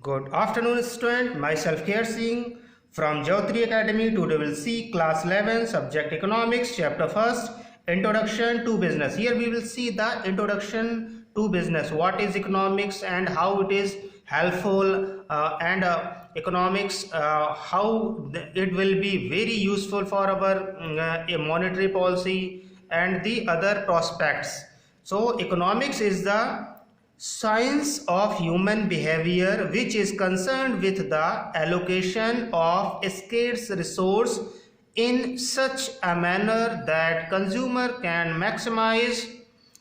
Good afternoon, student. Myself Kher Singh from Jyotri Academy. Today we'll see class 11, subject economics, chapter 1st, introduction to business. Here we will see the introduction to business. What is economics and how it is helpful, and economics, how it will be very useful for our monetary policy and the other prospects. So economics is the science of human behavior which is concerned with the allocation of scarce resource in such a manner that consumer can maximize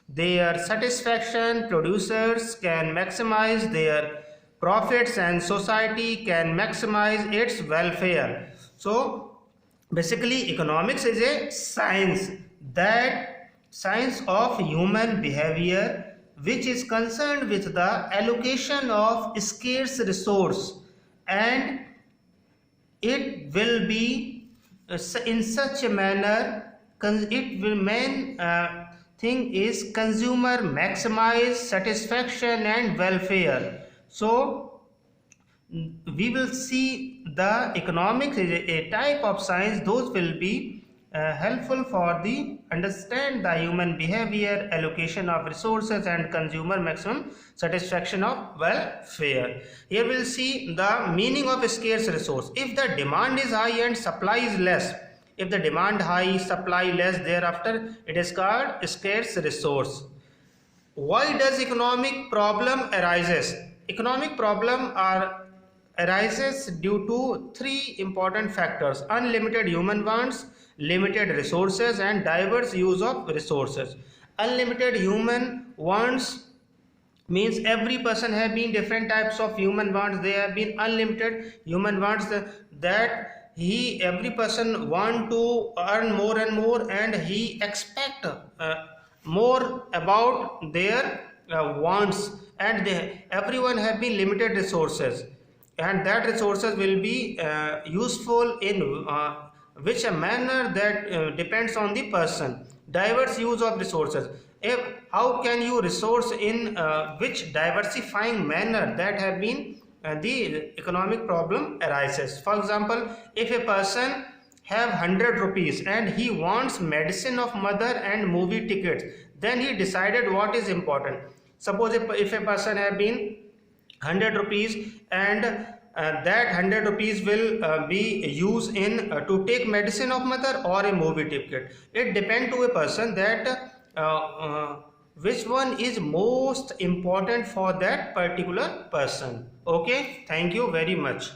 their satisfaction, producers can maximize their profits, and society can maximize its welfare. So basically economics is a science of human behavior which is concerned with the allocation of scarce resource, and it will be in such a manner, it will main thing is consumer maximize satisfaction and welfare. So we will see the economics is a type of science those will be helpful for the understand the human behavior, allocation of resources, and consumer maximum satisfaction of welfare. Here we'll see the meaning of scarce resource. If the demand is high and supply is less, if the demand high, supply less, thereafter it is called scarce resource. Why does economic problem arises? Economic problem arises due to three important factors: unlimited human wants, limited resources, and diverse use of resources. Unlimited human wants means every person have been different types of human wants. They have been unlimited human wants, that every person want to earn more and more, and he expect more about their wants, and everyone have been limited resources, and that resources will be useful in which a manner that depends on the person. Diverse use of resources. How can you resource in which diversifying manner, that have been the economic problem arises. For example, if a person have 100 rupees and he wants medicine of mother and movie tickets, then he decided what is important. Suppose if a person have been 100 rupees and that 100 rupees will be used in to take medicine of mother or a movie ticket. It depends to a person that which one is most important for that particular person. Okay, thank you very much.